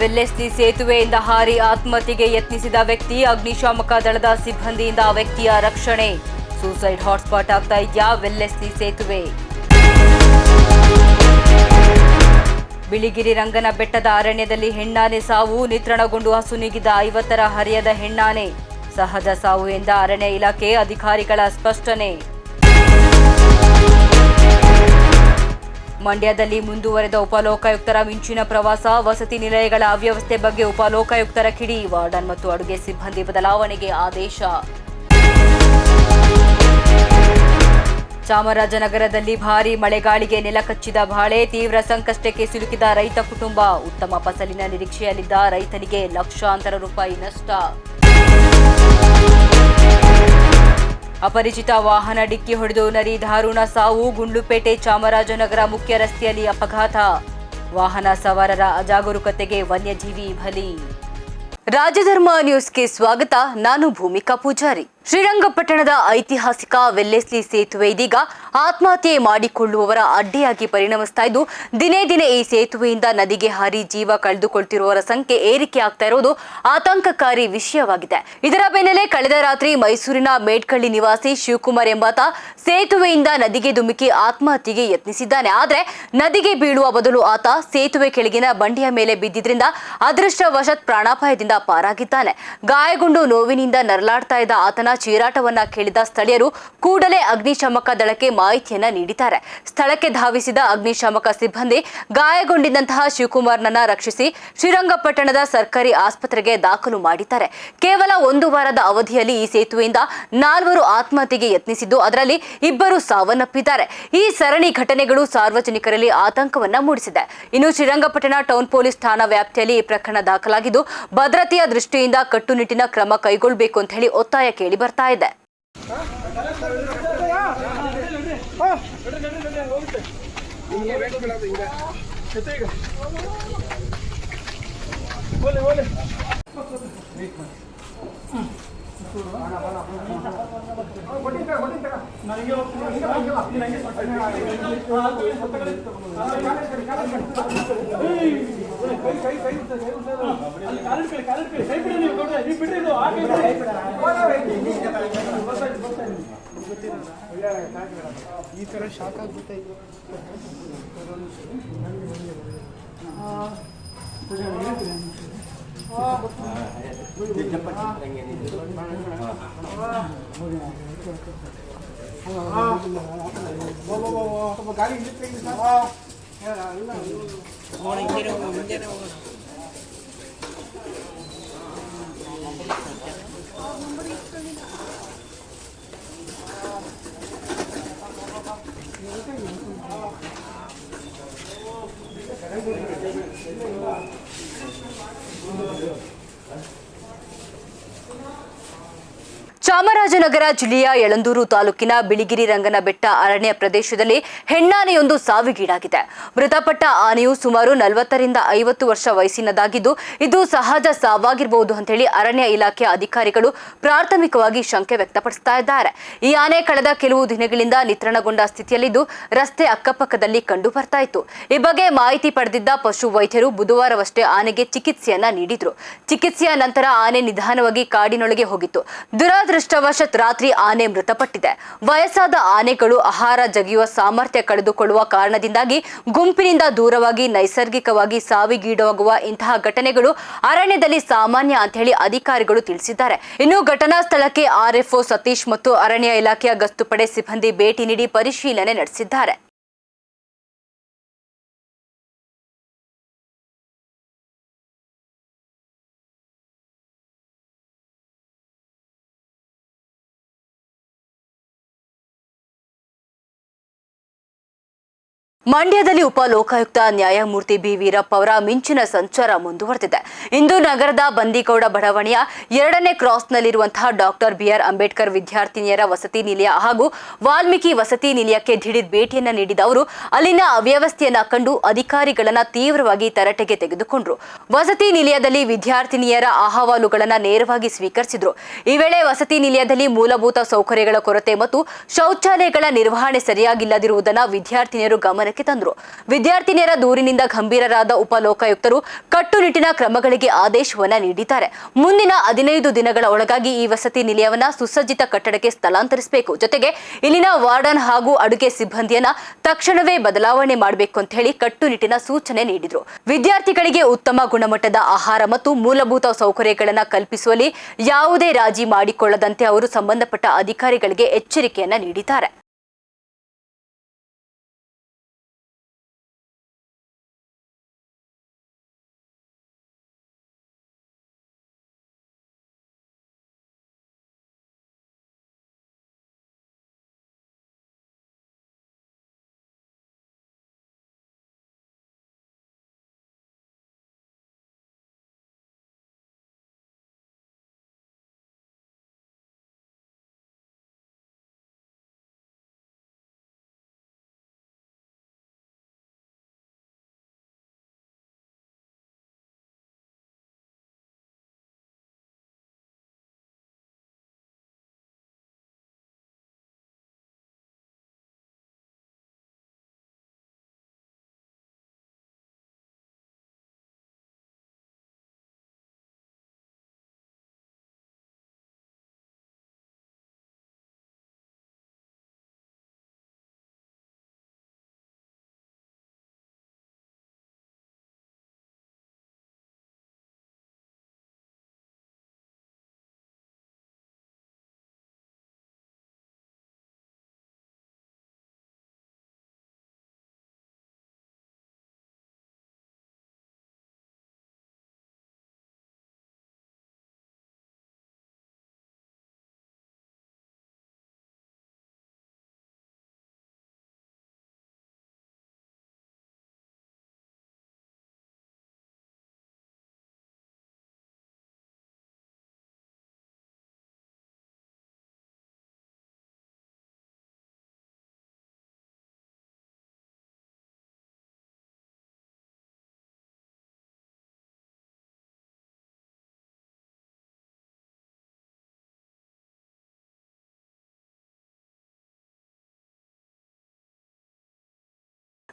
Wellesley ಸೇತುವೆಯಿಂದ ಹಾರಿ ಆತ್ಮಹತ್ಯೆಗೆ ಯತ್ನಿಸಿದ ವ್ಯಕ್ತಿ, ಅಗ್ನಿಶಾಮಕ ದಳದ ಸಿಬ್ಬಂದಿಯಿಂದ ವ್ಯಕ್ತಿಯ ರಕ್ಷಣೆ. ಸೂಸೈಡ್ ಹಾಟ್ಸ್ಪಾಟ್ ಆಗ್ತಾ ಇದೆಯಾ ವೆಲ್ಲೆಸ್ಲಿ ಸೇತುವೆ? ಬಿಳಿಗಿರಿ ರಂಗನ ಬೆಟ್ಟದ ಅರಣ್ಯದಲ್ಲಿ ಹೆಣ್ಣಾನೆ ಸಾವು, ನಿತ್ರಣಗೊಂಡು ಹಸುನೀಗಿದ 50ರ ಹರಿಯದ ಹೆಣ್ಣಾನೆ. ಸಹಜ ಸಾವು ಎಂದ ಅರಣ್ಯ ಇಲಾಖೆ ಅಧಿಕಾರಿಗಳ ಸ್ಪಷ್ಟನೆ. ಮಂಡ್ಯದಲ್ಲಿ ಮುಂದುವರೆದ ಉಪಲೋಕಾಯುಕ್ತರ ಮಿಂಚಿನ ಪ್ರವಾಸ, ವಸತಿ ನಿಲಯಗಳ ಅವ್ಯವಸ್ಥೆ ಬಗ್ಗೆ ಉಪಲೋಕಾಯುಕ್ತರ ಕಿಡಿ, ವಾರ್ಡನ್ ಮತ್ತು ಅಡುಗೆ ಸಿಬ್ಬಂದಿ ಬದಲಾವಣೆಗೆ ಆದೇಶ. ಚಾಮರಾಜನಗರದಲ್ಲಿ ಭಾರೀ ಮಳೆಗಾಳಿಗೆ ನೆಲಕಚ್ಚಿದ ಬಾಳೆ, ತೀವ್ರ ಸಂಕಷ್ಟಕ್ಕೆ ಸಿಲುಕಿದ ರೈತ ಕುಟುಂಬ. ಉತ್ತಮ ಫಸಲಿನ ನಿರೀಕ್ಷೆಯಲ್ಲಿದ್ದ ರೈತನಿಗೆ ಲಕ್ಷಾಂತರ ರೂಪಾಯಿ ನಷ್ಟ. ಅಪರಿಚಿತ ವಾಹನ ಡಿಕ್ಕಿ ಹೊಡೆದು ನರಿ ದಾರುಣ ಸಾವು, ಗುಂಡ್ಲುಪೇಟೆ ಚಾಮರಾಜನಗರ ಮುಖ್ಯ ರಸ್ತೆಯಲ್ಲಿ ಅಪಘಾತ. ವಾಹನ ಸವಾರರ ಅಜಾಗರೂಕತೆಗೆ ವನ್ಯಜೀವಿ ಬಲಿ. ರಾಜಧರ್ಮ ನ್ಯೂಸ್ಗೆ ಸ್ವಾಗತ. ನಾನು ಭೂಮಿಕಾ ಪೂಜಾರಿ. ಶ್ರೀರಂಗಪಟ್ಟಣದ ಐತಿಹಾಸಿಕ ವೆಲ್ಲೆಸ್ಲಿ ಸೇತುವೆ ಇದೀಗ ಆತ್ಮಹತ್ಯೆ ಮಾಡಿಕೊಳ್ಳುವವರ ಅಡ್ಡಿಯಾಗಿ ಪರಿಣಮಿಸ್ತಾ ಇದ್ದು, ದಿನೇ ದಿನೇ ಈ ಸೇತುವೆಯಿಂದ ನದಿಗೆ ಹಾರಿ ಜೀವ ಕಳೆದುಕೊಳ್ತಿರುವವರ ಸಂಖ್ಯೆ ಏರಿಕೆ ಆಗ್ತಾ ಇರೋದು ಆತಂಕಕಾರಿ ವಿಷಯವಾಗಿದೆ. ಇದರ ಬೆನ್ನಲ್ಲೇ ಕಳೆದ ರಾತ್ರಿ ಮೈಸೂರಿನ ಮೇಡ್ಕಳ್ಳಿ ನಿವಾಸಿ ಶಿವಕುಮಾರ್ ಎಂಬಾತ ಸೇತುವೆಯಿಂದ ನದಿಗೆ ಧುಮುಕಿ ಆತ್ಮಹತ್ಯೆಗೆ ಯತ್ನಿಸಿದ್ದಾನೆ. ಆದರೆ ನದಿಗೆ ಬೀಳುವ ಬದಲು ಆತ ಸೇತುವೆ ಕೆಳಗಿನ ಬಂಡೆಯ ಮೇಲೆ ಬಿದ್ದಿದ್ರಿಂದ ಅದೃಷ್ಟವಶಾತ್ ಪ್ರಾಣಾಪಾಯದಿಂದ ಪಾರಾಗಿದ್ದಾನೆ. ಗಾಯಗೊಂಡು ನೋವಿನಿಂದ ನರಳಾಡ್ತಾ ಇದ್ದ ಆತನ ಚೀರಾಟವನ್ನ ಕೇಳಿದ ಸ್ಥಳೀಯರು ಕೂಡಲೇ ಅಗ್ನಿಶಾಮಕ ದಳಕ್ಕೆ ಮಾಹಿತಿಯನ್ನ ನೀಡಿದ್ದಾರೆ. ಸ್ಥಳಕ್ಕೆ ಧಾವಿಸಿದ ಅಗ್ನಿಶಾಮಕ ಸಿಬ್ಬಂದಿ ಗಾಯಗೊಂಡಿದ್ದಂತಹ ಶಿವಕುಮಾರ್ನನ್ನ ರಕ್ಷಿಸಿ ಶ್ರೀರಂಗಪಟ್ಟಣದ ಸರ್ಕಾರಿ ಆಸ್ಪತ್ರೆಗೆ ದಾಖಲು ಮಾಡಿದ್ದಾರೆ. ಕೇವಲ 1 ವಾರದ ಅವಧಿಯಲ್ಲಿ ಈ ಸೇತುವೆಯಿಂದ 4 ಆತ್ಮಹತ್ಯೆಗೆ ಯತ್ನಿಸಿದ್ದು, ಅದರಲ್ಲಿ 2 ಸಾವನ್ನಪ್ಪಿದ್ದಾರೆ. ಈ ಸರಣಿ ಘಟನೆಗಳು ಸಾರ್ವಜನಿಕರಲ್ಲಿ ಆತಂಕವನ್ನ ಮೂಡಿಸಿದೆ. ಇನ್ನು ಶ್ರೀರಂಗಪಟ್ಟಣ ಟೌನ್ ಪೊಲೀಸ್ ಠಾಣಾ ವ್ಯಾಪ್ತಿಯಲ್ಲಿ ಈ ಪ್ರಕರಣ ದಾಖಲಾಗಿದ್ದು, ಭದ್ರತೆಯ ದೃಷ್ಟಿಯಿಂದ ಕಟ್ಟುನಿಟ್ಟಿನ ಕ್ರಮ ಕೈಗೊಳ್ಳಬೇಕು ಅಂತ ಹೇಳಿ ಒತ್ತಾಯ ಕೇಳಿ ಬರ್ತಾ ಇದೆ. ಈ ತರ ಶಾಕ್ ಆಗ್ಬಿಟ್ಟೆ. ಗಾಡಿ ಚಾಮರಾಜನಗರ ಜಿಲ್ಲೆಯ ಯಳಂದೂರು ತಾಲೂಕಿನ ಬಿಳಿಗಿರಿ ರಂಗನ ಬೆಟ್ಟ ಅರಣ್ಯ ಪ್ರದೇಶದಲ್ಲಿ ಹೆಣ್ಣಾನೆಯೊಂದು ಸಾವಿಗೀಡಾಗಿದೆ. ಮೃತಪಟ್ಟ ಆನೆಯು ಸುಮಾರು 40ರಿಂದ 50 ವರ್ಷ ವಯಸ್ಸಿನದಾಗಿದ್ದು, ಇದು ಸಹಜ ಸಾವಾಗಿರಬಹುದು ಅಂತ ಹೇಳಿ ಅರಣ್ಯ ಇಲಾಖೆ ಅಧಿಕಾರಿಗಳು ಪ್ರಾಥಮಿಕವಾಗಿ ಶಂಕೆ ವ್ಯಕ್ತಪಡಿಸ್ತಾ ಇದ್ದಾರೆ. ಈ ಆನೆ ಕಳೆದ ಕೆಲವು ದಿನಗಳಿಂದ ನಿತ್ರಣಗೊಂಡ ಸ್ಥಿತಿಯಲ್ಲಿದ್ದು, ರಸ್ತೆ ಅಕ್ಕಪಕ್ಕದಲ್ಲಿ ಕಂಡು ಬರ್ತಾ ಇತ್ತು. ಈ ಬಗ್ಗೆ ಮಾಹಿತಿ ಪಡೆದಿದ್ದ ಪಶು ವೈದ್ಯರು ಬುಧವಾರವಷ್ಟೇ ಆನೆಗೆ ಚಿಕಿತ್ಸೆಯನ್ನ ನೀಡಿದ್ರು. ಚಿಕಿತ್ಸೆಯ ನಂತರ ಆನೆ ನಿಧಾನವಾಗಿ ಕಾಡಿನೊಳಗೆ ಹೋಗಿತ್ತು. ದುರದೃಷ್ಟವಶಾತ್ ರಾತ್ರಿ ಆನೆ ಮೃತಪಟ್ಟಿದೆ. ವಯಸ್ಸಾದ ಆನೆಗಳು ಆಹಾರ ಜಗಿಯುವ ಸಾಮರ್ಥ್ಯ ಕಳೆದುಕೊಳ್ಳುವ ಕಾರಣದಿಂದಾಗಿ ಗುಂಪಿನಿಂದ ದೂರವಾಗಿ ನೈಸರ್ಗಿಕವಾಗಿ ಸಾವಿಗೀಡಾಗುವ ಇಂತಹ ಘಟನೆಗಳು ಅರಣ್ಯದಲ್ಲಿ ಸಾಮಾನ್ಯ ಅಂತ ಹೇಳಿ ಅಧಿಕಾರಿಗಳು ತಿಳಿಸಿದ್ದಾರೆ. ಇನ್ನು ಘಟನಾ ಸ್ಥಳಕ್ಕೆ ಆರ್ಎಫ್ಒ ಸತೀಶ್ ಮತ್ತು ಅರಣ್ಯ ಇಲಾಖೆಯ ಗಸ್ತು ಪಡೆ ಸಿಬ್ಬಂದಿ ಭೇಟಿ ನೀಡಿ ಪರಿಶೀಲನೆ ನಡೆಸಿದ್ದಾರೆ. ಮಂಡ್ಯದಲ್ಲಿ ಉಪಲೋಕಾಯುಕ್ತ ನ್ಯಾಯಮೂರ್ತಿ ಬಿ ವೀರಪ್ಪ ಅವರ ಮಿಂಚಿನ ಸಂಚಾರ ಮುಂದುವರೆದಿದೆ. ಇಂದು ನಗರದ ಬಂದಿಗೌಡ ಬಡಾವಣೆಯ 2ನೇ ಕ್ರಾಸ್ನಲ್ಲಿರುವಂತಹ ಡಾಕ್ಟರ್ ಬಿಆರ್ ಅಂಬೇಡ್ಕರ್ ವಿದ್ಯಾರ್ಥಿನಿಯರ ವಸತಿ ನಿಲಯ ಹಾಗೂ ವಾಲ್ಮೀಕಿ ವಸತಿ ನಿಲಯಕ್ಕೆ ದಿಢೀರ್ ಭೇಟಿಯನ್ನ ನೀಡಿದ ಅವರು ಅಲ್ಲಿನ ಅವ್ಯವಸ್ಥೆಯನ್ನ ಕಂಡು ಅಧಿಕಾರಿಗಳನ್ನ ತೀವ್ರವಾಗಿ ತರಾಟೆಗೆ ತೆಗೆದುಕೊಂಡ್ರು. ವಸತಿ ನಿಲಯದಲ್ಲಿ ವಿದ್ಯಾರ್ಥಿನಿಯರ ಅಹವಾಲುಗಳನ್ನ ನೇರವಾಗಿ ಸ್ವೀಕರಿಸಿದ್ರು. ಈ ವೇಳೆ ವಸತಿ ನಿಲಯದಲ್ಲಿ ಮೂಲಭೂತ ಸೌಕರ್ಯಗಳ ಕೊರತೆ ಮತ್ತು ಶೌಚಾಲಯಗಳ ನಿರ್ವಹಣೆ ಸರಿಯಾಗಿಲ್ಲದಿರುವುದನ್ನು ವಿದ್ಯಾರ್ಥಿನಿಯರು ಗಮನಕ್ಕೆ ಗಮನಕ್ಕೆ ತಂದರು. ವಿದ್ಯಾರ್ಥಿನಿಯರ ದೂರಿನಿಂದ ಗಂಭೀರರಾದ ಉಪಲೋಕಾಯುಕ್ತರು ಕಟ್ಟುನಿಟ್ಟಿನ ಕ್ರಮಗಳಿಗೆ ಆದೇಶವನ್ನ ನೀಡಿದ್ದಾರೆ. ಮುಂದಿನ 15 ದಿನಗಳ ಒಳಗಾಗಿ ಈ ವಸತಿ ನಿಲಯವನ್ನ ಸುಸಜ್ಜಿತ ಕಟ್ಟಡಕ್ಕೆ ಸ್ಥಳಾಂತರಿಸಬೇಕು. ಜೊತೆಗೆ ಇಲ್ಲಿನ ವಾರ್ಡನ್ ಹಾಗೂ ಅಡುಗೆ ಸಿಬ್ಬಂದಿಯನ್ನ ತಕ್ಷಣವೇ ಬದಲಾವಣೆ ಮಾಡಬೇಕು ಅಂತ ಹೇಳಿ ಕಟ್ಟುನಿಟ್ಟಿನ ಸೂಚನೆ ನೀಡಿದರು. ವಿದ್ಯಾರ್ಥಿಗಳಿಗೆ ಉತ್ತಮ ಗುಣಮಟ್ಟದ ಆಹಾರ ಮತ್ತು ಮೂಲಭೂತ ಸೌಕರ್ಯಗಳನ್ನು ಕಲ್ಪಿಸುವಲ್ಲಿ ಯಾವುದೇ ರಾಜಿ ಮಾಡಿಕೊಳ್ಳದಂತೆ ಅವರು ಸಂಬಂಧಪಟ್ಟ ಅಧಿಕಾರಿಗಳಿಗೆ ಎಚ್ಚರಿಕೆಯನ್ನ ನೀಡಿದ್ದಾರೆ.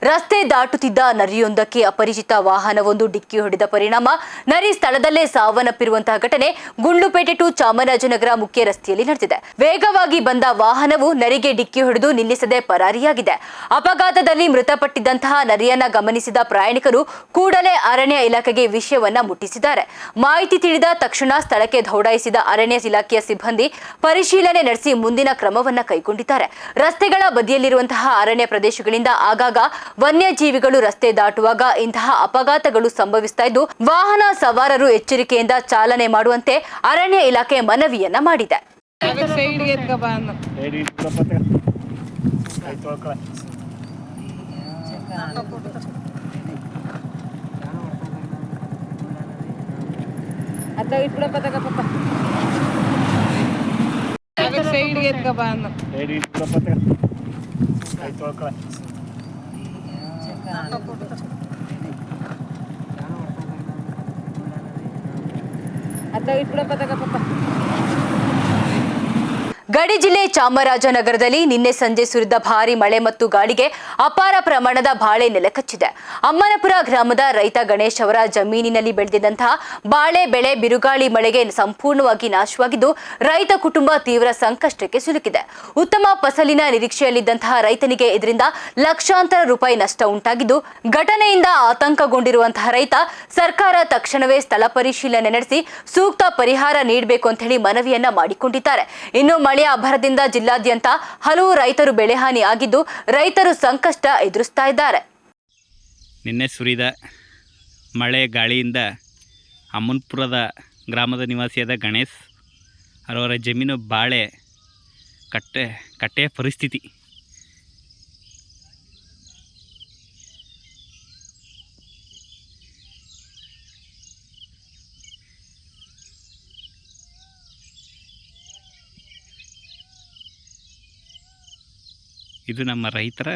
ರಸ್ತೆ ದಾಟುತ್ತಿದ್ದ ನರಿಯೊಂದಕ್ಕೆ ಅಪರಿಚಿತ ವಾಹನವೊಂದು ಡಿಕ್ಕಿ ಹೊಡೆದ ಪರಿಣಾಮ ನರಿ ಸ್ಥಳದಲ್ಲೇ ಸಾವನ್ನಪ್ಪಿರುವಂತಹ ಘಟನೆ ಗುಂಡ್ಲುಪೇಟೆ ಟು ಚಾಮರಾಜನಗರ ಮುಖ್ಯ ರಸ್ತೆಯಲ್ಲಿ ನಡೆದಿದೆ. ವೇಗವಾಗಿ ಬಂದ ವಾಹನವು ನರಿಗೆ ಡಿಕ್ಕಿ ಹೊಡೆದು ನಿಲ್ಲಿಸದೆ ಪರಾರಿಯಾಗಿದೆ. ಅಪಘಾತದಲ್ಲಿ ಮೃತಪಟ್ಟಿದ್ದಂತಹ ನರಿಯನ್ನ ಗಮನಿಸಿದ ಪ್ರಯಾಣಿಕರು ಕೂಡಲೇ ಅರಣ್ಯ ಇಲಾಖೆಗೆ ವಿಷಯವನ್ನ ಮುಟ್ಟಿಸಿದ್ದಾರೆ. ಮಾಹಿತಿ ತಿಳಿದ ತಕ್ಷಣ ಸ್ಥಳಕ್ಕೆ ದೌಡಾಯಿಸಿದ ಅರಣ್ಯ ಇಲಾಖೆಯ ಸಿಬ್ಬಂದಿ ಪರಿಶೀಲನೆ ನಡೆಸಿ ಮುಂದಿನ ಕ್ರಮವನ್ನ ಕೈಗೊಂಡಿದ್ದಾರೆ. ರಸ್ತೆಗಳ ಬದಿಯಲ್ಲಿರುವಂತಹ ಅರಣ್ಯ ಪ್ರದೇಶಗಳಿಂದ ಆಗಾಗ ವನ್ಯಜೀವಿಗಳು ರಸ್ತೆ ದಾಟುವಾಗ ಇಂತಹ ಅಪಘಾತಗಳು ಸಂಭವಿಸ್ತಾ ಇದ್ದು, ವಾಹನ ಸವಾರರು ಎಚ್ಚರಿಕೆಯಿಂದ ಚಾಲನೆ ಮಾಡುವಂತೆ ಅರಣ್ಯ ಇಲಾಖೆ ಮನವಿಯನ್ನ ಮಾಡಿದೆ. ಗಡಿ ಜಿಲ್ಲೆ ಚಾಮರಾಜನಗರದಲ್ಲಿ ನಿನ್ನೆ ಸಂಜೆ ಸುರಿದ ಭಾರಿ ಮಳೆ ಮತ್ತು ಗಾಳಿಗೆ ಅಪಾರ ಪ್ರಮಾಣದ ಬಾಳೆ ನೆಲಕಚ್ಚಿದೆ. ಅಮ್ಮನಪುರ ಗ್ರಾಮದ ರೈತ ಗಣೇಶ್ ಅವರ ಜಮೀನಿನಲ್ಲಿ ಬೆಳೆದಿದ್ದಂತಹ ಬಾಳೆ ಬೆಳೆ ಬಿರುಗಾಳಿ ಮಳೆಗೆ ಸಂಪೂರ್ಣವಾಗಿ ನಾಶವಾಗಿದ್ದು, ರೈತ ಕುಟುಂಬ ತೀವ್ರ ಸಂಕಷ್ಟಕ್ಕೆ ಸಿಲುಕಿದೆ. ಉತ್ತಮ ಫಸಲಿನ ನಿರೀಕ್ಷೆಯಲ್ಲಿದ್ದಂತಹ ರೈತನಿಗೆ ಇದರಿಂದ ಲಕ್ಷಾಂತರ ರೂಪಾಯಿ ನಷ್ಟ ಉಂಟಾಗಿದ್ದು, ಘಟನೆಯಿಂದ ಆತಂಕಗೊಂಡಿರುವಂತಹ ರೈತ ಸರ್ಕಾರ ತಕ್ಷಣವೇ ಸ್ಥಳ ಪರಿಶೀಲನೆ ನಡೆಸಿ ಸೂಕ್ತ ಪರಿಹಾರ ನೀಡಬೇಕು ಅಂತ ಹೇಳಿ ಮನವಿಯನ್ನ ಮಾಡಿಕೊಂಡಿದ್ದಾರೆ. ಇನ್ನು ಮಳೆಯ ಅಬ್ಬರದಿಂದ ಜಿಲ್ಲಾದ್ಯಂತ ಹಲವು ರೈತರು ಬೆಳೆಹಾನಿ ಆಗಿದ್ದು, ರೈತರು ಸಂಕಷ್ಟ ಎದುರಿಸ್ತಾ ಇದ್ದಾರೆ. ನಿನ್ನೆ ಸುರಿದ ಮಳೆ ಗಾಳಿಯಿಂದ ಅಮ್ಮನಪುರದ ಗ್ರಾಮದ ನಿವಾಸಿಯಾದ ಗಣೇಶ್ ಅವರ ಜಮೀನು ಬಾಳೆ ಕಟ್ಟೆಯ ಪರಿಸ್ಥಿತಿ. ಇದು ನಮ್ಮ ರೈತರ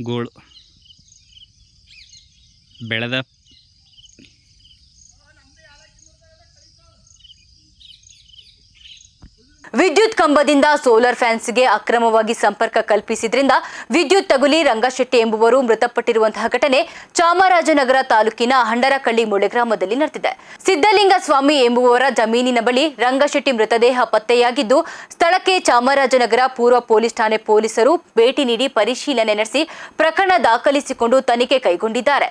ಗೋಳು. ಬೆಳೆದ ವಿದ್ಯುತ್ ವಿದ್ಯುತ್ ಕಂಬದಿಂದ ಸೋಲಾರ್ ಫ್ಯಾನ್ಸ್ಗೆ ಅಕ್ರಮವಾಗಿ ಸಂಪರ್ಕ ಕಲ್ಪಿಸಿದ್ರಿಂದ ವಿದ್ಯುತ್ ತಗುಲಿ ರಂಗಶೆಟ್ಟಿ ಎಂಬುವರು ಮೃತಪಟ್ಟಿರುವಂತಹ ಘಟನೆ ಚಾಮರಾಜನಗರ ತಾಲೂಕಿನ ಹಂಡರಕಳ್ಳಿ ಮೊಳೆ ಗ್ರಾಮದಲ್ಲಿ ನಡೆದಿದೆ. ಸಿದ್ದಲಿಂಗ ಸ್ವಾಮಿ ಎಂಬುವವರ ಜಮೀನಿನ ಬಳಿ ರಂಗಶೆಟ್ಟಿ ಮೃತದೇಹ ಪತ್ತೆಯಾಗಿದ್ದು, ಸ್ಥಳಕ್ಕೆ ಚಾಮರಾಜನಗರ ಪೂರ್ವ ಪೊಲೀಸ್ ಠಾಣೆ ಪೊಲೀಸರು ಭೇಟಿ ನೀಡಿ ಪರಿಶೀಲನೆ ನಡೆಸಿ ಪ್ರಕರಣ ದಾಖಲಿಸಿಕೊಂಡು ತನಿಖೆ ಕೈಗೊಂಡಿದ್ದಾರೆ.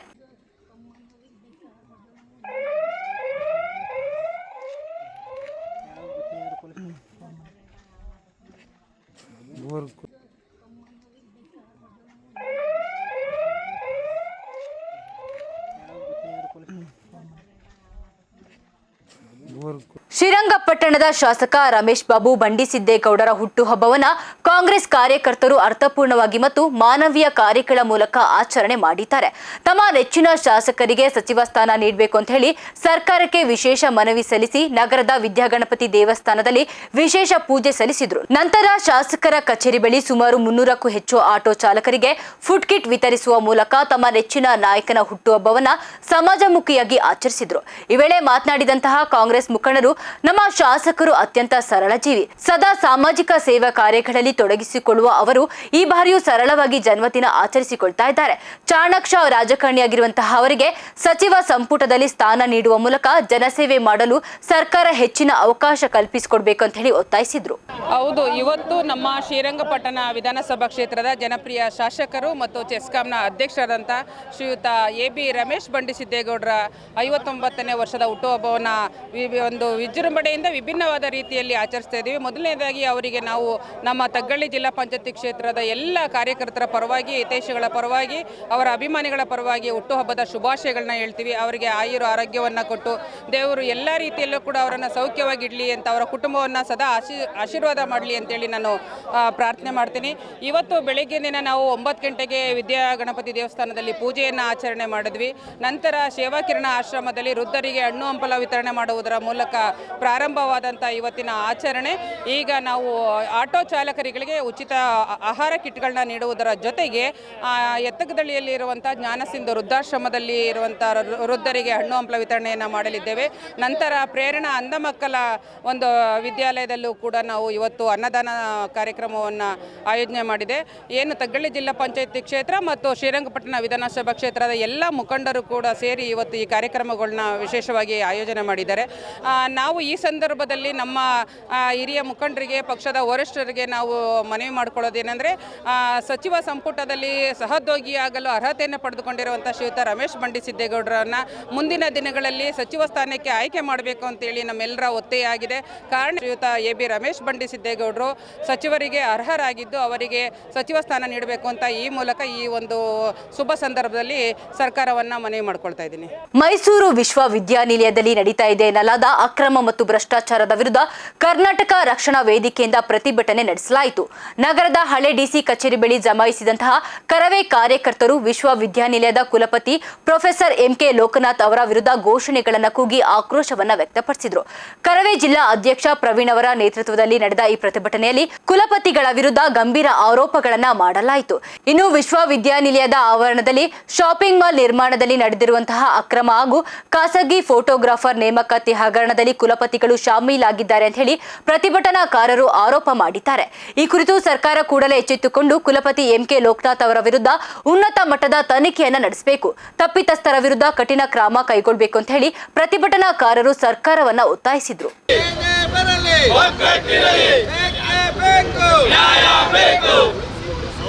ಶ್ರೀರಂಗಪಟ್ಟಣದ ಶಾಸಕ ರಮೇಶ್ ಬಾಬು ಬಂಡಿಸಿದ್ದೇಗೌಡರ ಹುಟ್ಟುಹಬ್ಬವನ್ನು ಕಾಂಗ್ರೆಸ್ ಕಾರ್ಯಕರ್ತರು ಅರ್ಥಪೂರ್ಣವಾಗಿ ಮತ್ತು ಮಾನವೀಯ ಕಾರ್ಯಗಳ ಮೂಲಕ ಆಚರಣೆ ಮಾಡಿದ್ದಾರೆ. ತಮ್ಮ ನೆಚ್ಚಿನ ಶಾಸಕರಿಗೆ ಸಚಿವ ಸ್ಥಾನ ನೀಡಬೇಕು ಅಂತ ಹೇಳಿ ಸರ್ಕಾರಕ್ಕೆ ವಿಶೇಷ ಮನವಿ ಸಲ್ಲಿಸಿ ನಗರದ ವಿದ್ಯಾಗಣಪತಿ ದೇವಸ್ಥಾನದಲ್ಲಿ ವಿಶೇಷ ಪೂಜೆ ಸಲ್ಲಿಸಿದರು. ನಂತರ ಶಾಸಕರ ಕಚೇರಿ ಬಳಿ ಸುಮಾರು 300ಕ್ಕೂ ಹೆಚ್ಚು ಆಟೋ ಚಾಲಕರಿಗೆ ಫುಡ್ ಕಿಟ್ ವಿತರಿಸುವ ಮೂಲಕ ತಮ್ಮ ನೆಚ್ಚಿನ ನಾಯಕನ ಹುಟ್ಟುಹಬ್ಬವನ್ನು ಸಮಾಜಮುಖಿಯಾಗಿ ಆಚರಿಸಿದರು. ಈ ವೇಳೆ ಮಾತನಾಡಿದಂತಹ ಕಾಂಗ್ರೆಸ್ ಮುಖಂಡರು, ನಮ್ಮ ಶಾಸಕರು ಅತ್ಯಂತ ಸರಳ ಜೀವಿ, ಸದಾ ಸಾಮಾಜಿಕ ಸೇವಾ ಕಾರ್ಯಗಳಲ್ಲಿ ತೊಡಗಿಸಿಕೊಳ್ಳುವ ಅವರು ಈ ಬಾರಿಯೂ ಸರಳವಾಗಿ ಜನ್ಮದಿನ ಆಚರಿಸಿಕೊಳ್ತಾ ಇದ್ದಾರೆ. ಚಾಣಾಕ್ಷ ರಾಜಕಾರಣಿಯಾಗಿರುವಂತಹ ಅವರಿಗೆ ಸಚಿವ ಸಂಪುಟದಲ್ಲಿ ಸ್ಥಾನ ನೀಡುವ ಮೂಲಕ ಜನಸೇವೆ ಮಾಡಲು ಸರ್ಕಾರ ಹೆಚ್ಚಿನ ಅವಕಾಶ ಕಲ್ಪಿಸಿಕೊಡ್ಬೇಕು ಅಂತ ಹೇಳಿ ಒತ್ತಾಯಿಸಿದ್ರು. ಹೌದು, ಇವತ್ತು ನಮ್ಮ ಶ್ರೀರಂಗಪಟ್ಟಣ ವಿಧಾನಸಭಾ ಕ್ಷೇತ್ರದ ಜನಪ್ರಿಯ ಶಾಸಕರು ಮತ್ತು ಚೆಸ್ಕಾಂನ ಅಧ್ಯಕ್ಷರಾದಂಥ ಶ್ರೀಯುತ AB ರಮೇಶ್ ಬಂಡಿಸಿದ್ದೇಗೌಡರ 59ನೇ ವರ್ಷದ ಹುಟ್ಟುಹಬ್ಬವನ್ನು ಒಂದು ವಿಜೃಂಭಣೆಯಿಂದ ವಿಭಿನ್ನವಾದ ರೀತಿಯಲ್ಲಿ ಆಚರಿಸ್ತಾ ಇದ್ದೀವಿ. ಮೊದಲನೇದಾಗಿ ಅವರಿಗೆ ನಾವು ನಮ್ಮ ತಗ್ಗಳ್ಳಿ ಜಿಲ್ಲಾ ಪಂಚಾಯತಿ ಕ್ಷೇತ್ರದ ಎಲ್ಲ ಕಾರ್ಯಕರ್ತರ ಪರವಾಗಿ, ಹಿತೈಷಿಗಳ ಪರವಾಗಿ, ಅವರ ಅಭಿಮಾನಿಗಳ ಪರವಾಗಿ ಹುಟ್ಟುಹಬ್ಬದ ಶುಭಾಶಯಗಳನ್ನ ಹೇಳ್ತೀವಿ. ಅವರಿಗೆ ಆಯುರ ಆರೋಗ್ಯವನ್ನು ಕೊಟ್ಟು ದೇವರು ಎಲ್ಲ ರೀತಿಯಲ್ಲೂ ಕೂಡ ಅವರನ್ನು ಸೌಖ್ಯವಾಗಿಡಲಿ ಅಂತ, ಅವರ ಕುಟುಂಬವನ್ನು ಸದಾ ಆಶೀರ್ವಾದ ಮಾಡಲಿ ಅಂತೇಳಿ ನಾನು ಪ್ರಾರ್ಥನೆ ಮಾಡ್ತೀನಿ. ಇವತ್ತು ಬೆಳಗ್ಗೆ ದಿನ ನಾವು 9 ಗಂಟೆಗೆ ವಿದ್ಯಾಗಣಪತಿ ದೇವಸ್ಥಾನದಲ್ಲಿ ಪೂಜೆಯನ್ನು ಆಚರಣೆ ಮಾಡಿದ್ವಿ. ನಂತರ ಸೇವಾಕಿರಣ ಆಶ್ರಮದಲ್ಲಿ ವೃದ್ಧರಿಗೆ ಹಣ್ಣು ಹಂಪಲ ವಿತರಣೆ ಮಾಡುವುದರ ಮೂಲಕ ಪ್ರಾರಂಭವಾದಂಥ ಇವತ್ತಿನ ಆಚರಣೆ. ಈಗ ನಾವು ಆಟೋ ಚಾಲಕರಿಗೆ ಉಚಿತ ಆಹಾರ ಕಿಟ್ಗಳನ್ನ ನೀಡುವುದರ ಜೊತೆಗೆ ಎತ್ತಗದಳ್ಳಿಯಲ್ಲಿರುವಂಥ ಜ್ಞಾನಸಿಂಧು ವೃದ್ಧಾಶ್ರಮದಲ್ಲಿ ಇರುವಂಥ ವೃದ್ಧರಿಗೆ ಹಣ್ಣು ಹಂಪಲ ವಿತರಣೆಯನ್ನು ಮಾಡಲಿದ್ದೇವೆ. ನಂತರ ಪ್ರೇರಣಾ ಅಂಧ ಮಕ್ಕಳ ಒಂದು ವಿದ್ಯಾಲಯದಲ್ಲೂ ಕೂಡ ನಾವು ಇವತ್ತು ಅನ್ನದಾನ ಕಾರ್ಯಕ್ರಮವನ್ನು ಆಯೋಜನೆ ಮಾಡಿದೆ. ಏನು ತಗ್ಗಳ್ಳಿ ಜಿಲ್ಲಾ ಪಂಚಾಯತಿ ಕ್ಷೇತ್ರ ಮತ್ತು ಶ್ರೀರಂಗಪಟ್ಟಣ ವಿಧಾನಸಭಾ ಕ್ಷೇತ್ರದ ಎಲ್ಲ ಮುಖಂಡರು ಕೂಡ ಸೇರಿ ಇವತ್ತು ಈ ಕಾರ್ಯಕ್ರಮಗಳನ್ನ ವಿಶೇಷವಾಗಿ ಆಯೋಜನೆ ಮಾಡಿದ್ದಾರೆ. ನಾವು ಈ ಸಂದರ್ಭದಲ್ಲಿ ನಮ್ಮ ಹಿರಿಯ ಮುಖಂಡರಿಗೆ, ಪಕ್ಷದ ವರಿಷ್ಠರಿಗೆ ನಾವು ಮನವಿ ಮಾಡಿಕೊಳ್ಳೋದೇನೆಂದರೆ, ಸಚಿವ ಸಂಪುಟದಲ್ಲಿ ಸಹೋದ್ಯೋಗಿಯಾಗಲು ಅರ್ಹತೆಯನ್ನು ಪಡೆದುಕೊಂಡಿರುವಂಥ ಶ್ರೀಯುತ ರಮೇಶ್ ಬಂಡಿಸಿದ್ದೇಗೌಡರನ್ನು ಮುಂದಿನ ದಿನಗಳಲ್ಲಿ ಸಚಿವ ಸ್ಥಾನಕ್ಕೆ ಆಯ್ಕೆ ಮಾಡಬೇಕು ಅಂತೇಳಿ ನಮ್ಮೆಲ್ಲರ ಒತ್ತಾಯ ಕಾರಣ ಶ್ರೀಯುತ AB ರಮೇಶ್ ಬಂಡಿಸಿದ್ದೇಗೌಡರು ಸಚಿವರಿಗೆ ಅರ್ಹರಾಗಿದ್ದು ಅವರಿಗೆ ಸಚಿವ ಸ್ಥಾನ ನೀಡಬೇಕು ಅಂತ ಈ ಮೂಲಕ ಈ ಒಂದು ಶುಭ ಸಂದರ್ಭದಲ್ಲಿ ಸರ್ಕಾರವನ್ನು ಮನವಿ ಮಾಡ್ಕೊಳ್ತಾ ಇದ್ದೀನಿ. ಮೈಸೂರು ವಿಶ್ವವಿದ್ಯಾನಿಲಯದಲ್ಲಿ ನಡೀತಾ ಇದೆ ಎನ್ನಲಾದ ಅಕ್ರಮ ಮತ್ತು ಭ್ರಷ್ಟಾಚಾರದ ವಿರುದ್ಧ ಕರ್ನಾಟಕ ರಕ್ಷಣಾ ವೇದಿಕೆಯಿಂದ ಪ್ರತಿಭಟನೆ ನಡೆಸಲಾಯಿತು. ನಗರದ ಹಳೆ ಡಿಸಿ ಕಚೇರಿ ಬಳಿ ಜಮಾಯಿಸಿದಂತಹ ಕರವೇ ಕಾರ್ಯಕರ್ತರು ವಿಶ್ವವಿದ್ಯಾನಿಲಯದ ಕುಲಪತಿ ಪ್ರೊಫೆಸರ್ MK ಲೋಕನಾಥ್ ಅವರ ವಿರುದ್ಧ ಘೋಷಣೆಗಳನ್ನು ಕೂಗಿ ಆಕ್ರೋಶವನ್ನ ವ್ಯಕ್ತಪಡಿಸಿದರು. ಕರವೇ ಜಿಲ್ಲಾ ಅಧ್ಯಕ್ಷ ಪ್ರವೀಣ್ ಅವರ ನೇತೃತ್ವದಲ್ಲಿ ನಡೆದ ಈ ಪ್ರತಿಭಟನೆಯಲ್ಲಿ ಕುಲಪತಿಗಳ ವಿರುದ್ಧ ಗಂಭೀರ ಆರೋಪಗಳನ್ನು ಮಾಡಲಾಯಿತು. ಇನ್ನು ವಿಶ್ವವಿದ್ಯಾನಿಲಯದ ಆವರಣದಲ್ಲಿ ಶಾಪಿಂಗ್ ಮಾಲ್ ನಿರ್ಮಾಣದಲ್ಲಿ ನಡೆದಿರುವಂತಹ ಅಕ್ರಮ ಹಾಗೂ ಖಾಸಗಿ ಫೋಟೋಗ್ರಾಫರ್ ನೇಮಕಾತಿ ಹಗರಣದಲ್ಲಿ ಕುಲಪತಿಗಳು ಶಾಮೀಲಾಗಿದ್ದಾರೆ ಅಂತ ಹೇಳಿ ಪ್ರತಿಭಟನಾಕಾರರು ಆರೋಪ ಮಾಡಿದ್ದಾರೆ. ಈ ಕುರಿತು ಸರ್ಕಾರ ಕೂಡಲೇ ಎಚ್ಚೆತ್ತುಕೊಂಡು ಕುಲಪತಿ MK ಲೋಕನಾಥ್ ಅವರ ವಿರುದ್ಧ ಉನ್ನತ ಮಟ್ಟದ ತನಿಖೆಯನ್ನು ನಡೆಸಬೇಕು, ತಪ್ಪಿತಸ್ಥರ ವಿರುದ್ಧ ಕಠಿಣ ಕ್ರಮ ಕೈಗೊಳ್ಳಬೇಕು ಅಂತ ಹೇಳಿ ಪ್ರತಿಭಟನಾಕಾರರು ಸರ್ಕಾರವನ್ನ ಒತ್ತಾಯಿಸಿದ್ರು.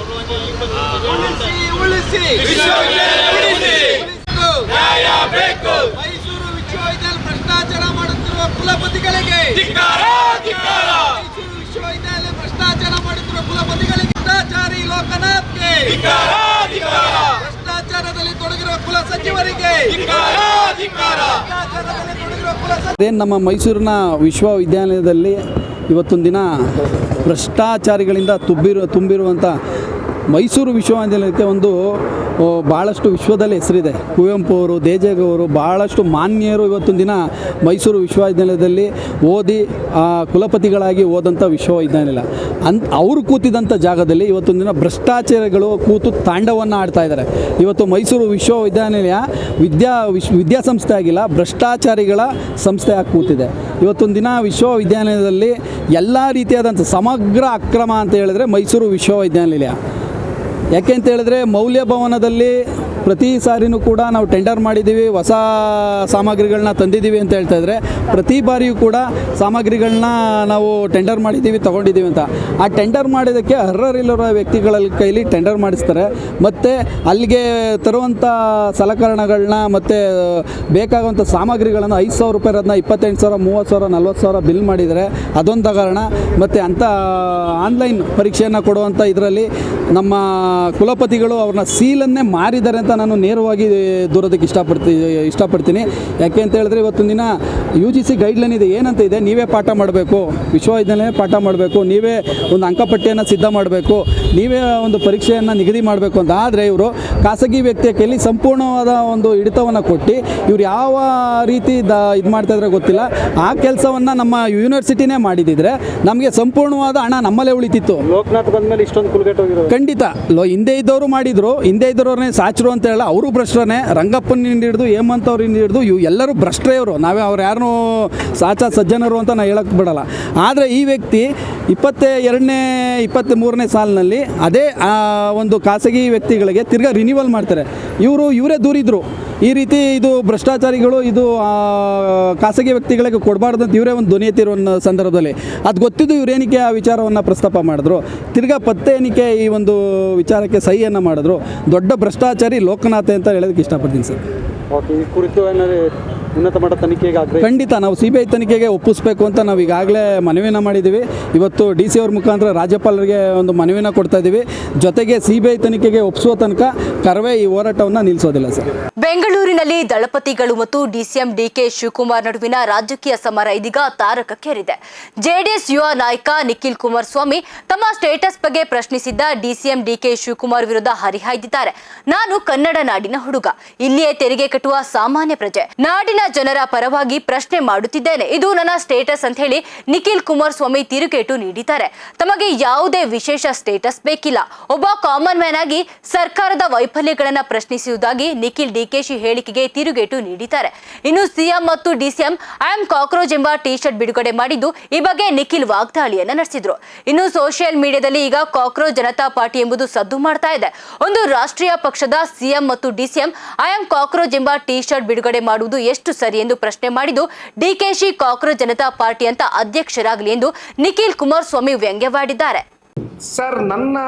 ಮೈಸೂರು ವಿಶ್ವವಿದ್ಯಾಲಯ ಭ್ರಷ್ಟಾಚಾರ ಮಾಡುತ್ತಿರುವ ಕುಲಪತಿಗಳಿಗೆ ವಿಶ್ವವಿದ್ಯಾಲಯ ಭ್ರಷ್ಟಾಚಾರ ಮಾಡುತ್ತಿರುವ ಕುಲಪತಿಗಳಿಗೆ ಭ್ರಷ್ಟಾಚಾರಿ ಲೋಕನಾಥ್ಗೆ ಭ್ರಷ್ಟಾಚಾರದಲ್ಲಿ ತೊಡಗಿರುವ ಕುಲ ಸಚಿವರಿಗೆ ನಮ್ಮ ಮೈಸೂರಿನ ವಿಶ್ವವಿದ್ಯಾಲಯದಲ್ಲಿ ಇವತ್ತೊಂದು ದಿನ ಭ್ರಷ್ಟಾಚಾರಿಗಳಿಂದ ತುಂಬಿರುವಂಥ ಮೈಸೂರು ವಿಶ್ವವಿದ್ಯಾಲಯಕ್ಕೆ ಒಂದು ಭಾಳಷ್ಟು ವಿಶ್ವದಲ್ಲಿ ಹೆಸರಿದೆ. ಕುವೆಂಪು ಅವರು, ದೇಜಗೌಡರು, ಭಾಳಷ್ಟು ಮಾನ್ಯರು ಇವತ್ತೊಂದು ದಿನ ಮೈಸೂರು ವಿಶ್ವವಿದ್ಯಾಲಯದಲ್ಲಿ ಓದಿ ಕುಲಪತಿಗಳಾಗಿ ಹೋದಂಥ ವಿಶ್ವವಿದ್ಯಾನಿಲಯ ಅವರು ಕೂತಿದ್ದಂಥ ಜಾಗದಲ್ಲಿ ಇವತ್ತೊಂದು ದಿನ ಭ್ರಷ್ಟಾಚಾರಿಗಳು ಕೂತು ತಾಂಡವನ್ನು ಆಡ್ತಾ ಇದ್ದಾರೆ. ಇವತ್ತು ಮೈಸೂರು ವಿಶ್ವವಿದ್ಯಾನಿಲಯ ವಿದ್ಯಾಸಂಸ್ಥೆ ಆಗಿಲ್ಲ, ಭ್ರಷ್ಟಾಚಾರಿಗಳ ಸಂಸ್ಥೆಯಾಗಿ ಕೂತಿದೆ. ಇವತ್ತೊಂದು ದಿನ ವಿಶ್ವವಿದ್ಯಾನಿಲಯದಲ್ಲಿ ಎಲ್ಲ ರೀತಿಯಾದಂಥ ಸಮಗ್ರ ಅಕ್ರಮ ಅಂತ ಹೇಳಿದ್ರೆ ಮೈಸೂರು ವಿಶ್ವವಿದ್ಯಾನಿಲಯ. ಯಾಕೆ ಅಂತ ಹೇಳಿದ್ರೆ ಮೌಲ್ಯಭವನದಲ್ಲಿ ಪ್ರತಿ ಸಾರಿನೂ ಕೂಡ ನಾವು ಟೆಂಡರ್ ಮಾಡಿದ್ದೀವಿ, ಹೊಸ ಸಾಮಗ್ರಿಗಳನ್ನ ತಂದಿದ್ದೀವಿ ಅಂತ ಹೇಳ್ತಾ ಇದ್ದಾರೆ. ಪ್ರತಿ ಬಾರಿಯೂ ಕೂಡ ಸಾಮಗ್ರಿಗಳನ್ನ ನಾವು ಟೆಂಡರ್ ಮಾಡಿದ್ದೀವಿ, ತೊಗೊಂಡಿದ್ದೀವಿ ಅಂತ. ಆ ಟೆಂಡರ್ ಮಾಡಿದ್ದಕ್ಕೆ ಅರ್ಹರಿಲ್ಲರ ವ್ಯಕ್ತಿಗಳ ಕೈಲಿ ಟೆಂಡರ್ ಮಾಡಿಸ್ತಾರೆ. ಮತ್ತು ಅಲ್ಲಿಗೆ ತರುವಂಥ ಸಲಕರಣೆಗಳನ್ನ ಮತ್ತು ಬೇಕಾಗುವಂಥ ಸಾಮಗ್ರಿಗಳನ್ನು 5,000 ರೂಪಾಯಿ ಇರೋದನ್ನ 28,000, 30,000, 40,000 ಬಿಲ್ ಮಾಡಿದ್ದಾರೆ. ಅದೊಂದು ಕಾರಣ. ಮತ್ತು ಅಂಥ ಆನ್ಲೈನ್ ಪರೀಕ್ಷೆಯನ್ನು ಕೊಡುವಂಥ ಇದರಲ್ಲಿ ನಮ್ಮ ಕುಲಪತಿಗಳು ಅವ್ರನ್ನ ಸೀಲನ್ನೇ ಮಾರಿದ್ದಾರೆ ಅಂತ ನಾನು ನೇರವಾಗಿ ದೂರೋದಕ್ಕೆ ಇಷ್ಟಪಡ್ತೀನಿ. ಯಾಕೆ ಅಂತ ಹೇಳಿದ್ರೆ ಇವತ್ತಿನ ದಿನ UGC ಗೈಡ್ಲೈನ್ ಇದೆ, ಏನಂತ ಇದೆ, ನೀವೇ ಪಾಠ ಮಾಡಬೇಕು, ವಿಶ್ವವಿದ್ಯಾಲಯ ಪಾಠ ಮಾಡಬೇಕು, ನೀವೇ ಒಂದು ಅಂಕಪಟ್ಟಿಯನ್ನು ಸಿದ್ಧ ಮಾಡಬೇಕು, ನೀವೇ ಒಂದು ಪರೀಕ್ಷೆಯನ್ನು ನಿಗದಿ ಮಾಡಬೇಕು ಅಂತ. ಆದರೆ ಇವರು ಖಾಸಗಿ ವ್ಯಕ್ತಿಯ ಕೈಲಿ ಸಂಪೂರ್ಣವಾದ ಒಂದು ಹಿಡಿತವನ್ನು ಕೊಟ್ಟು ಇವ್ರು ಯಾವ ರೀತಿ ಇದು ಮಾಡ್ತಾಯಿದ್ರೆ ಗೊತ್ತಿಲ್ಲ. ಆ ಕೆಲಸವನ್ನು ನಮ್ಮ ಯೂನಿವರ್ಸಿಟಿನೇ ಮಾಡಿದಿದ್ರೆ ನಮಗೆ ಸಂಪೂರ್ಣವಾದ ಹಣ ನಮ್ಮಲ್ಲೇ ಉಳಿತಿತ್ತು. ಲೋಕನಾಥ್ ಬಂದಮೇಲೆ ಇಷ್ಟೊಂದು ಕುಲಗೆಟ್ ಹೋಗಿರೋದು ಖಂಡಿತ. ಹಿಂದೆ ಇದ್ದವರು ಮಾಡಿದ್ರು, ಹಿಂದೆ ಇದ್ದವ್ರನ್ನೇ ಸಾಚರು ಅಂತ ಹೇಳ, ಅವರು ಭ್ರಷ್ಟರೇ. ರಂಗಪ್ಪನಿಂದ ಹಿಡಿದು ಹೇಮಂತ್ ಅವರಿಂದ ಹಿಡಿದು ಎಲ್ಲರೂ ಭ್ರಷ್ಟರೇ ಅವರು. ನಾವೇ ಅವ್ರು ಯಾರನ್ನೂ ಸಾಚ ಸಜ್ಜನರು ಅಂತ ನಾನು ಹೇಳಕ್ಕೆ ಬಿಡಲ್ಲ. ಆದರೆ ಈ ವ್ಯಕ್ತಿ 22ನೇ 23ನೇ ಸಾಲಿನಲ್ಲಿ ಅದೇ ಒಂದು ಖಾಸಗಿ ವ್ಯಕ್ತಿಗಳಿಗೆ ತಿರ್ಗಾ ರಿನಿವಲ್ ಮಾಡ್ತಾರೆ. ಇವರೇ ದೂರಿದ್ರು ಈ ರೀತಿ ಇದು ಭ್ರಷ್ಟಾಚಾರಿಗಳು, ಇದು ಖಾಸಗಿ ವ್ಯಕ್ತಿಗಳಿಗೆ ಕೊಡಬಾರ್ದು ಅಂತ ಇವರೇ ಒಂದು ಧ್ವನಿ ಎತ್ತಿರೋ ಸಂದರ್ಭದಲ್ಲಿ ಅದು ಗೊತ್ತಿದ್ದು ಇವರೇನಿಕೆ ಆ ವಿಚಾರವನ್ನು ಪ್ರಸ್ತಾಪ ಮಾಡಿದ್ರು. ತಿರ್ಗಾ ಪತ್ತೆ ಎಣಿಕೆ ಈ ಒಂದು ವಿಚಾರಕ್ಕೆ ಸಹಿಯನ್ನು ಮಾಡಿದ್ರು. ದೊಡ್ಡ ಭ್ರಷ್ಟಾಚಾರಿ ಲೋಕನಾಥ್ ಅಂತ ಹೇಳೋದಕ್ಕೆ ಇಷ್ಟಪಡ್ತೀನಿ ಸರ್. ಓಕೆ, ಈ ಕುರಿತು ಏನಾದ್ರು ಉನ್ನತ ಮಟ್ಟ ತನಿಖೆಗೆ ಆಗ್ರಹ? ಖಂಡಿತ ನಾವು CBI ತನಿಖೆಗೆ ಒಪ್ಪಿಸಬೇಕು ಅಂತ ನಾವು ಈಗಾಗಲೇ ಮನವಿನ ಮಾಡಿದ್ದೀವಿ. ಇವತ್ತು DC ಅವ್ರ ಮುಖಾಂತರ ರಾಜ್ಯಪಾಲರಿಗೆ ಒಂದು ಮನವಿನ ಕೊಡ್ತಾ ಇದ್ದೀವಿ. ಜೊತೆಗೆ CBI ತನಿಖೆಗೆ ಒಪ್ಪಿಸುವ ತನಕ ಕರವೇ ಈ ಹೋರಾಟವನ್ನು ನಿಲ್ಲಿಸೋದಿಲ್ಲ ಸರ್. ಬೆಂಗಳೂರಿನಲ್ಲಿ ದಳಪತಿಗಳು ಮತ್ತು DCM DK ಶಿವಕುಮಾರ್ ನಡುವಿನ ರಾಜಕೀಯ ಸಮರ ಇದೀಗ ತಾರಕಕ್ಕೇರಿದೆ. JDS ಯುವ ನಾಯಕ ನಿಖಿಲ್ ಕುಮಾರಸ್ವಾಮಿ ತಮ್ಮ ಸ್ಟೇಟಸ್ ಬಗ್ಗೆ ಪ್ರಶ್ನಿಸಿದ್ದ DCM DK ಶಿವಕುಮಾರ್ ವಿರುದ್ಧ ಹರಿಹಾಯ್ದಿದ್ದಾರೆ. ನಾನು ಕನ್ನಡ ನಾಡಿನ ಹುಡುಗ, ಇಲ್ಲಿಯೇ ತೆರಿಗೆ ಕಟ್ಟುವ ಸಾಮಾನ್ಯ ಪ್ರಜೆ, ನಾಡಿನ ಜನರ ಪರವಾಗಿ ಪ್ರಶ್ನೆ ಮಾಡುತ್ತಿದ್ದೇನೆ, ಇದು ನನ್ನ ಸ್ಟೇಟಸ್ ಅಂತ ಹೇಳಿ ನಿಖಿಲ್ ಕುಮಾರಸ್ವಾಮಿ ತಿರುಗೇಟು ನೀಡಿದ್ದಾರೆ. ತಮಗೆ ಯಾವುದೇ ವಿಶೇಷ ಸ್ಟೇಟಸ್ ಬೇಕಿಲ್ಲ, ಒಬ್ಬ ಕಾಮನ್ ಮ್ಯಾನ್ ಆಗಿ ಸರ್ಕಾರದ ವೈಫಲ್ಯಗಳನ್ನು ಪ್ರಶ್ನಿಸುವುದಾಗಿ ನಿಖಿಲ್ DKಶಿ ಹೇಳಿಕೆಗೆ ತಿರುಗೇಟು ನೀಡಿದ್ದಾರೆ. ಇನ್ನು CM ಮತ್ತು DCM ಐ ಆಮ್ ಕಾಕ್ರೋಚ್ ಎಂಬ ಟಿ ಶರ್ಟ್ ಬಿಡುಗಡೆ ಮಾಡಿದ್ದು ಈ ಬಗ್ಗೆ ನಿಖಿಲ್ ವಾಗ್ದಾಳಿಯನ್ನ ನಡೆಸಿದ್ರು. ಇನ್ನು ಸೋಷಿಯಲ್ ಮೀಡಿಯಾದಲ್ಲಿ ಈಗ ಕಾಕ್ರೋಚ್ ಜನತಾ ಪಾರ್ಟಿ ಎಂಬುದು ಸದ್ದು ಮಾಡ್ತಾ ಇದೆ. ಒಂದು ರಾಷ್ಟ್ರೀಯ ಪಕ್ಷದ CM ಮತ್ತು DCM ಐ ಆಮ್ ಕಾಕ್ರೋಚ್ ಎಂಬ ಟಿ ಶರ್ಟ್ ಬಿಡುಗಡೆ ಮಾಡುವುದು ಎಷ್ಟು ಸರಿ ಎಂದು ಪ್ರಶ್ನೆ ಮಾಡಿದ್ದು DKಶಿ ಕಾಕ್ರೋಚ್ ಜನತಾ ಪಾರ್ಟಿ ಅಂತ ಅಧ್ಯಕ್ಷರಾಗಲಿ ಎಂದು ನಿಖಿಲ್ ಕುಮಾರಸ್ವಾಮಿ ವ್ಯಂಗ್ಯವಾಡಿದ್ದಾರೆ. ಸರ್, ನನ್ನ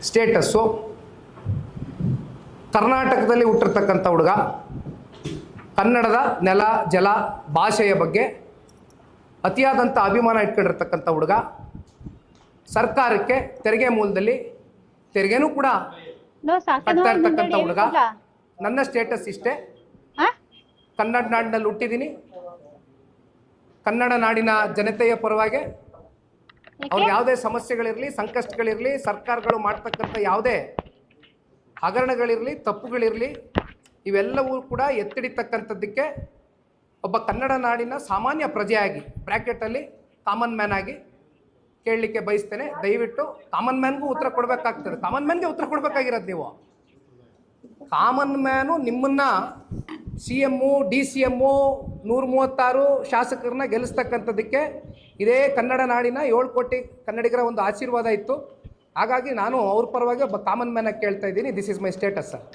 ಸ್ಟೇಟಸ್ಸು ಕರ್ನಾಟಕದಲ್ಲಿ ಹುಟ್ಟಿರ್ತಕ್ಕಂಥ ಹುಡುಗ, ಕನ್ನಡದ ನೆಲ ಜಲ ಭಾಷೆಯ ಬಗ್ಗೆ ಅತಿಯಾದಂಥ ಅಭಿಮಾನ ಇಟ್ಕೊಂಡಿರ್ತಕ್ಕಂಥ ಹುಡುಗ, ಸರ್ಕಾರಕ್ಕೆ ತೆರಿಗೆ ಮೂಲದಲ್ಲಿ ತೆರಿಗೆನೂ ಕೂಡ ಕಟ್ತಾ ಇರ್ತಕ್ಕಂಥ ಹುಡುಗ. ನನ್ನ ಸ್ಟೇಟಸ್ ಇಷ್ಟೇ, ಕನ್ನಡ ನಾಡಿನಲ್ಲಿ ಹುಟ್ಟಿದ್ದೀನಿ, ಕನ್ನಡ ನಾಡಿನ ಜನತೆಯ ಪರವಾಗಿ ಅವ್ರಿಗೆ ಯಾವುದೇ ಸಮಸ್ಯೆಗಳಿರಲಿ, ಸಂಕಷ್ಟಗಳಿರಲಿ, ಸರ್ಕಾರಗಳು ಮಾಡ್ತಕ್ಕಂಥ ಯಾವುದೇ ಹಗರಣಗಳಿರಲಿ, ತಪ್ಪುಗಳಿರಲಿ, ಇವೆಲ್ಲವೂ ಕೂಡ ಎತ್ತಿಡಿತಕ್ಕಂಥದ್ದಕ್ಕೆ ಒಬ್ಬ ಕನ್ನಡ ನಾಡಿನ ಸಾಮಾನ್ಯ ಪ್ರಜೆಯಾಗಿ ಬ್ರ್ಯಾಕೆಟಲ್ಲಿ ಕಾಮನ್ ಮ್ಯಾನ್ ಆಗಿ ಕೇಳಲಿಕ್ಕೆ ಬಯಸ್ತೇನೆ. ದಯವಿಟ್ಟು ಕಾಮನ್ ಮ್ಯಾನ್ಗೂ ಉತ್ತರ ಕೊಡಬೇಕಾಗ್ತದೆ. ಕಾಮನ್ ಮ್ಯಾನ್ಗೆ ಉತ್ತರ ಕೊಡಬೇಕಾಗಿರೋದು ನೀವು. ಕಾಮನ್ ಮ್ಯಾನು ನಿಮ್ಮನ್ನ CM DCM 136 ಶಾಸಕರನ್ನ ಗೆಲ್ಲಿಸ್ತಕ್ಕಂಥದ್ದಕ್ಕೆ ಇದೇ ಕನ್ನಡ ನಾಡಿನ 7 ಕೋಟಿ ಕನ್ನಡಿಗರ ಒಂದು ಆಶೀರ್ವಾದ ಇತ್ತು. ಹಾಗಾಗಿ ನಾನು ಅವ್ರ ಪರವಾಗಿ ಒಬ್ಬ ಕಾಮನ್ ಮ್ಯಾನ್ ಆಗಿ ಕೇಳ್ತಾ ಇದ್ದೀನಿ. This is my status sir.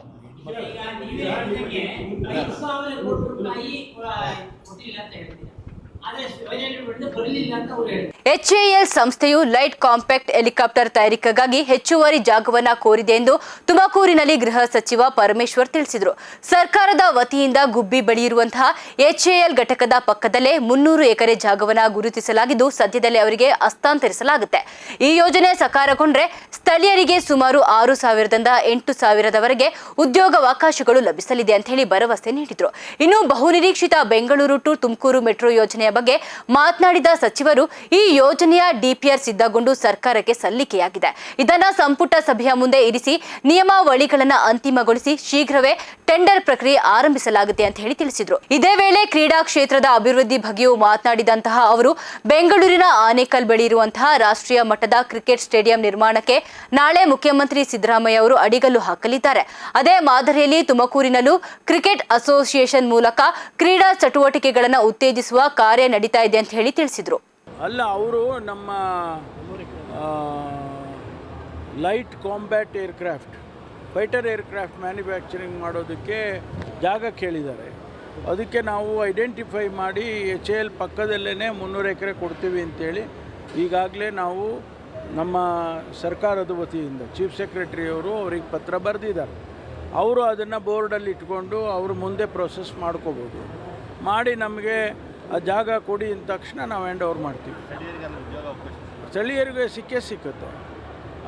HAL ಸಂಸ್ಥೆಯು ಲೈಟ್ ಕಾಂಪ್ಯಾಕ್ಟ್ ಹೆಲಿಕಾಪ್ಟರ್ ತಯಾರಿಕೆಗಾಗಿ ಹೆಚ್ಚುವರಿ ಜಾಗವನ್ನು ಕೋರಿದೆ ಎಂದು ತುಮಕೂರಿನಲ್ಲಿ ಗೃಹ ಸಚಿವ ಪರಮೇಶ್ವರ್ ತಿಳಿಸಿದರು. ಸರ್ಕಾರದ ವತಿಯಿಂದ ಗುಬ್ಬಿ ಬಳಿ ಇರುವಂತಹ HAL ಘಟಕದ ಪಕ್ಕದಲ್ಲೇ 300 ಎಕರೆ ಜಾಗವನ್ನು ಗುರುತಿಸಲಾಗಿದ್ದು ಸದ್ಯದಲ್ಲೇ ಅವರಿಗೆ ಹಸ್ತಾಂತರಿಸಲಾಗುತ್ತೆ. ಈ ಯೋಜನೆ ಸಕಾರಗೊಂಡ್ರೆ ಸ್ಥಳೀಯರಿಗೆ ಸುಮಾರು 6,000ರಿಂದ 8,000ರವರೆಗೆ ಉದ್ಯೋಗಾವಕಾಶಗಳು ಲಭಿಸಲಿದೆ ಅಂತ ಹೇಳಿ ಭರವಸೆ ನೀಡಿದರು. ಇನ್ನು ಬಹುನಿರೀಕ್ಷಿತ ಬೆಂಗಳೂರು ಟು ತುಮಕೂರು ಮೆಟ್ರೋ ಯೋಜನೆಯ ಯೋಜನೆಯ ಬಗ್ಗೆ ಮಾತನಾಡಿದ ಸಚಿವರು, ಈ ಯೋಜನೆಯ ಡಿಪಿಆರ್ ಸಿದ್ಧಗೊಂಡು ಸರ್ಕಾರಕ್ಕೆ ಸಲ್ಲಿಕೆಯಾಗಿದೆ. ಇದನ್ನು ಸಂಪುಟ ಸಭೆಯ ಮುಂದೆ ಇರಿಸಿ ನಿಯಮಾವಳಿಗಳನ್ನು ಅಂತಿಮಗೊಳಿಸಿ ಶೀಘ್ರವೇ ಟೆಂಡರ್ ಪ್ರಕ್ರಿಯೆ ಆರಂಭಿಸಲಾಗುತ್ತೆ ಅಂತ ಹೇಳಿ ತಿಳಿಸಿದರು. ಇದೇ ವೇಳೆ ಕ್ರೀಡಾ ಕ್ಷೇತ್ರದ ಅಭಿವೃದ್ಧಿ ಬಗ್ಗೆಯೂ ಮಾತನಾಡಿದಂತಹ ಅವರು, ಬೆಂಗಳೂರಿನ ಆನೇಕಲ್ ಬಳಿ ಇರುವಂತಹ ರಾಷ್ಟ್ರೀಯ ಮಟ್ಟದ ಕ್ರಿಕೆಟ್ ಸ್ಟೇಡಿಯಂ ನಿರ್ಮಾಣಕ್ಕೆ ನಾಳೆ ಮುಖ್ಯಮಂತ್ರಿ ಸಿದ್ದರಾಮಯ್ಯ ಅವರು ಅಡಿಗಲ್ಲು ಹಾಕಲಿದ್ದಾರೆ. ಅದೇ ಮಾದರಿಯಲ್ಲಿ ತುಮಕೂರಿನಲ್ಲೂ ಕ್ರಿಕೆಟ್ ಅಸೋಸಿಯೇಷನ್ ಮೂಲಕ ಕ್ರೀಡಾ ಚಟುವಟಿಕೆಗಳನ್ನು ಉತ್ತೇಜಿಸುವ ಕಾರ್ಯ ನಡೀತಾ ಇದೆ ಅಂತ ಹೇಳಿ ತಿಳಿಸಿದರು. ಅಲ್ಲ, ಅವರು ನಮ್ಮ light combat aircraft, fighter aircraft manufacturing ಮಾಡೋದಕ್ಕೆ ಜಾಗ ಕೇಳಿದ್ದಾರೆ. ಅದಕ್ಕೆ ನಾವು ಐಡೆಂಟಿಫೈ ಮಾಡಿ HAL ಪಕ್ಕದಲ್ಲೇ 300 ಎಕರೆ ಕೊಡ್ತೀವಿ ಅಂತೇಳಿ ಈಗಾಗಲೇ ನಾವು ನಮ್ಮ ಸರ್ಕಾರದ ವತಿಯಿಂದ ಚೀಫ್ ಸೆಕ್ರೆಟರಿಯವರು ಅವ್ರಿಗೆ ಪತ್ರ ಬರೆದಿದ್ದಾರೆ. ಅವರು ಅದನ್ನು ಬೋರ್ಡಲ್ಲಿ ಇಟ್ಕೊಂಡು ಅವರು ಮುಂದೆ ಪ್ರೊಸೆಸ್ ಮಾಡ್ಕೋಬೋದು. ಮಾಡಿ ನಮಗೆ ಆ ಜಾಗ ಕೊಡಿ ಅಂದ ತಕ್ಷಣ ನಾವು ಹ್ಯಾಂಡ್ ಓವರ್ ಮಾಡ್ತೀವಿ. ಸ್ಥಳೀಯರಿಗೆ ಸಿಕ್ಕುತ್ತೆ.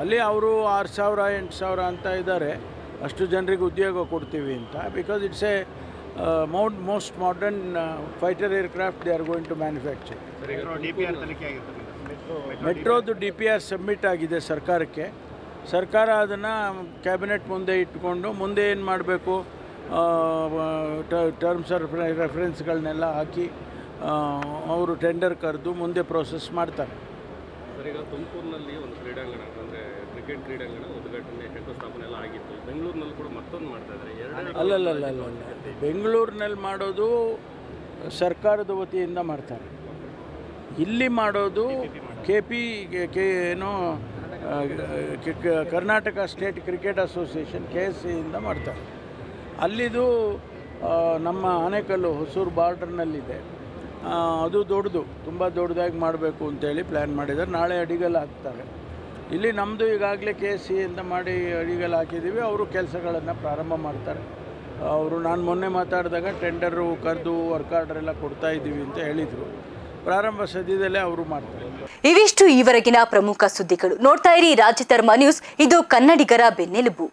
ಅಲ್ಲಿ ಅವರು 6,000 8,000 ಅಂತ ಇದ್ದಾರೆ, ಅಷ್ಟು ಜನರಿಗೆ ಉದ್ಯೋಗ ಕೊಡ್ತೀವಿ ಅಂತ. Because it's a most modern fighter aircraft they are going to manufacture. ಮೆಟ್ರೋದು DPR ಸಬ್ಮಿಟ್ ಆಗಿದೆ ಸರ್ಕಾರಕ್ಕೆ. ಸರ್ಕಾರ ಅದನ್ನು ಕ್ಯಾಬಿನೆಟ್ ಮುಂದೆ ಇಟ್ಕೊಂಡು ಮುಂದೆ ಏನು ಮಾಡಬೇಕು, ಟರ್ಮ್ಸ್ ಆಫ್ ರೆಫರೆನ್ಸ್ಗಳನ್ನೆಲ್ಲ ಹಾಕಿ ಅವರು ಟೆಂಡರ್ ಕರೆದು ಮುಂದೆ ಪ್ರೋಸೆಸ್ ಮಾಡ್ತಾರೆ. ಈಗ ತುಮಕೂರಿನಲ್ಲಿ ಒಂದು ಕ್ರೀಡಾಂಗಣ ಅಂದರೆ ಕ್ರಿಕೆಟ್ ಕ್ರೀಡಾಂಗಣ ಉದ್ಘಾಟನೆ ಶಂಕುಸ್ಥಾಪನೆ ಎಲ್ಲ ಆಗಿತ್ತು. ಬೆಂಗಳೂರಿನಲ್ಲಿ ಕೂಡ ಮತ್ತೊಂದು ಮಾಡ್ತಾ ಇದ್ದಾರೆ. ಅಲ್ಲಲ್ಲ, ಬೆಂಗಳೂರಿನಲ್ಲಿ ಮಾಡೋದು ಸರ್ಕಾರದ ವತಿಯಿಂದ ಮಾಡ್ತಾರೆ. ಇಲ್ಲಿ ಮಾಡೋದು ಕರ್ನಾಟಕ ಸ್ಟೇಟ್ ಕ್ರಿಕೆಟ್ ಅಸೋಸಿಯೇಷನ್ KSCಯಿಂದ ಮಾಡ್ತಾರೆ. ಅಲ್ಲಿದು ನಮ್ಮ ಆನೇಕಲ್ಲು ಹೊಸೂರು ಬಾರ್ಡರ್ನಲ್ಲಿದೆ. ಅದು ದೊಡ್ಡದು, ತುಂಬ ದೊಡ್ಡದಾಗಿ ಮಾಡಬೇಕು ಅಂತೇಳಿ ಪ್ಲ್ಯಾನ್ ಮಾಡಿದ್ದಾರೆ. ನಾಳೆ ಅಡಿಗಲ್ ಹಾಕ್ತಾರೆ. ಇಲ್ಲಿ ನಮ್ಮದು ಈಗಾಗಲೇ KSCಯಿಂದ ಮಾಡಿ ಅಡಿಗಲ್ ಹಾಕಿದ್ದೀವಿ. ಅವರು ಕೆಲಸಗಳನ್ನು ಪ್ರಾರಂಭ ಮಾಡ್ತಾರೆ. ಅವರು ನಾನು ಮೊನ್ನೆ ಮಾತಾಡಿದಾಗ ಟೆಂಡರು ಕರೆದು ವರ್ಕ್ ಆರ್ಡರ್ ಎಲ್ಲ ಕೊಡ್ತಾ ಇದ್ದೀವಿ ಅಂತ ಹೇಳಿದರು. ಪ್ರಾರಂಭ ಸದ್ಯದಲ್ಲೇ ಅವರು ಮಾಡ್ತಾರೆ. ಇವಿಷ್ಟು ಈವರೆಗಿನ ಪ್ರಮುಖ ಸುದ್ದಿಗಳು. ನೋಡ್ತಾ ಇರಿ ರಾಜ್ಯಧರ್ಮ ನ್ಯೂಸ್. ಇದು ಕನ್ನಡಿಗರ ಬೆನ್ನೆಲುಬು.